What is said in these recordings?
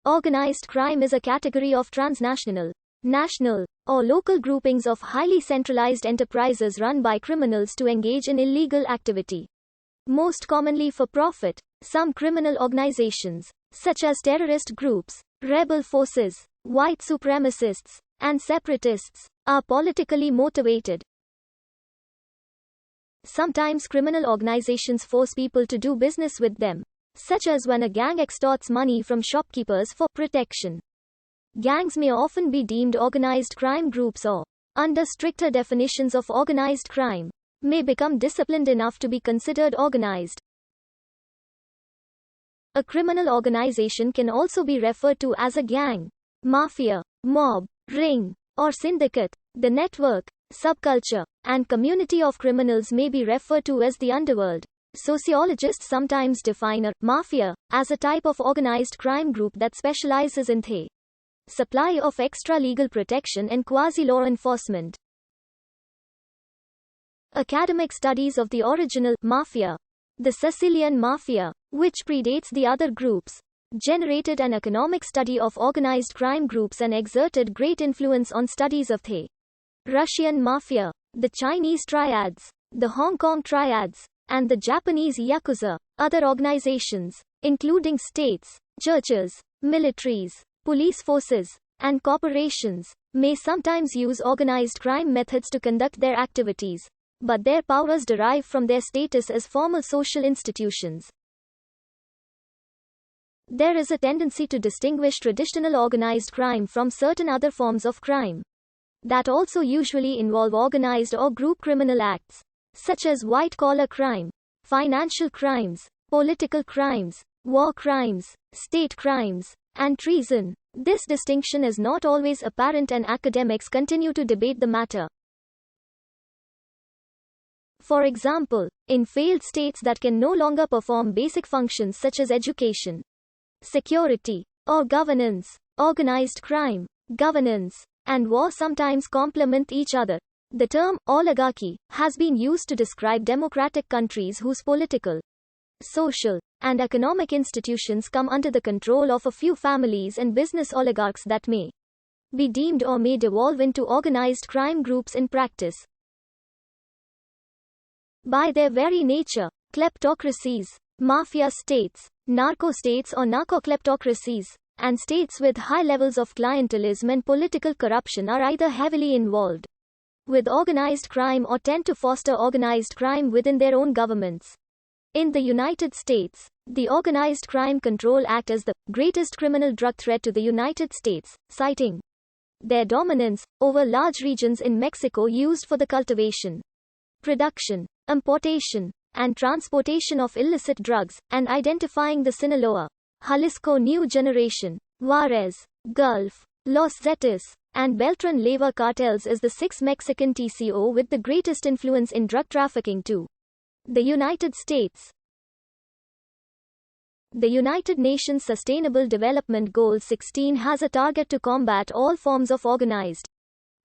Organized crime is a category of transnational, national, or local groupings of highly centralized enterprises run by criminals to engage in illegal activity. Most commonly for profit, some criminal organizations, such as terrorist groups, rebel forces, white supremacists, and separatists, are politically motivated. Sometimes criminal organizations force people to do business with them, such as when a gang extorts money from shopkeepers for protection. Gangs may often be deemed organized crime groups or, under stricter definitions of organized crime, may become disciplined enough to be considered organized. A criminal organization can also be referred to as a gang, mafia, mob, ring, or syndicate. The network, subculture, and community of criminals may be referred to as the underworld. Sociologists sometimes define a mafia as a type of organized crime group that specializes in the supply of extra-legal protection and quasi-law enforcement. Academic studies of the original mafia, the Sicilian mafia, which predates the other groups, generated an economic study of organized crime groups and exerted great influence on studies of the Russian mafia, the Chinese triads, the Hong Kong triads, and the Japanese yakuza. Other organizations, including states, churches, militaries, police forces, and corporations, may sometimes use organized crime methods to conduct their activities, but their powers derive from their status as formal social institutions. There is a tendency to distinguish traditional organized crime from certain other forms of crime that also usually involve organized or group criminal acts, such as white-collar crime, financial crimes, political crimes, war crimes, state crimes, and treason. This distinction is not always apparent and academics continue to debate the matter. For example, in failed states that can no longer perform basic functions such as education, security, or governance, organized crime, governance, and war sometimes complement each other. The term oligarchy has been used to describe democratic countries whose political, social, and economic institutions come under the control of a few families and business oligarchs that may be deemed or may devolve into organized crime groups in practice. By their very nature, kleptocracies, mafia states, narco-states or narco-kleptocracies, and states with high levels of clientelism and political corruption are either heavily involved with organized crime or tend to foster organized crime within their own governments. In the United States, the Organized Crime Control Act is the greatest criminal drug threat to the United States, citing their dominance over large regions in Mexico used for the cultivation, production, importation, and transportation of illicit drugs, and identifying the Sinaloa, Jalisco New Generation, Juarez, Gulf, Los Zetas, and Beltran Leyva cartels as the sixth Mexican TCO with the greatest influence in drug trafficking to the United States. The United Nations Sustainable Development Goal 16 has a target to combat all forms of organized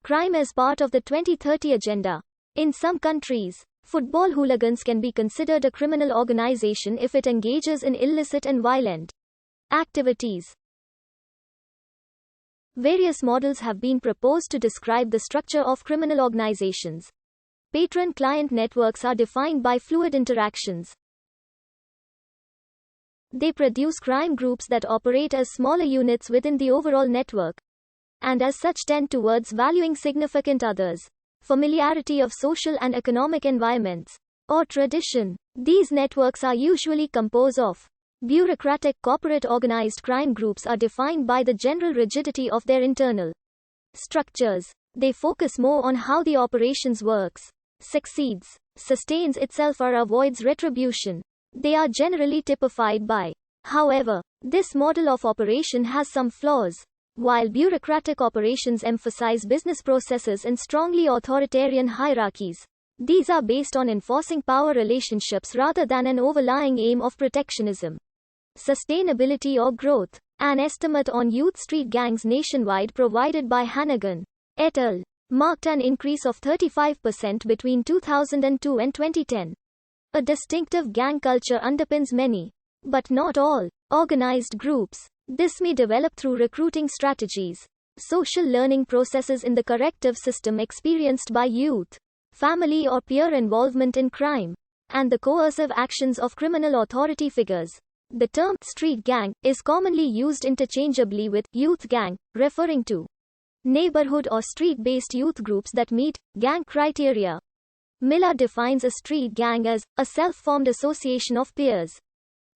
crime as part of the 2030 agenda. In some countries, football hooligans can be considered a criminal organization if it engages in illicit and violent activities. Various models have been proposed to describe the structure of criminal organizations. Patron-client networks are defined by fluid interactions. They produce crime groups that operate as smaller units within the overall network, and as such tend towards valuing significant others, familiarity of social and economic environments, or tradition. These networks are usually composed of bureaucratic corporate organized crime groups are defined by the general rigidity of their internal structures. They focus more on how the operations works, succeeds, sustains itself or avoids retribution. They are generally typified by. However, this model of operation has some flaws. While bureaucratic operations emphasize business processes and strongly authoritarian hierarchies, these are based on enforcing power relationships rather than an overlying aim of protectionism. Sustainability or growth. An estimate on youth street gangs nationwide provided by Hannigan et al. Marked an increase of 35% between 2002 and 2010. A distinctive gang culture underpins many, but not all, organized groups. This may develop through recruiting strategies, social learning processes in the corrective system experienced by youth, family or peer involvement in crime, and the coercive actions of criminal authority figures. The term street gang is commonly used interchangeably with youth gang, referring to neighborhood or street-based youth groups that meet gang criteria. Miller defines a street gang as a self-formed association of peers,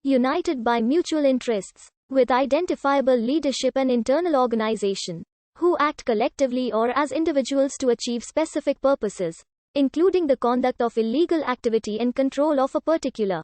united by mutual interests, with identifiable leadership and internal organization, who act collectively or as individuals to achieve specific purposes, including the conduct of illegal activity and control of a particular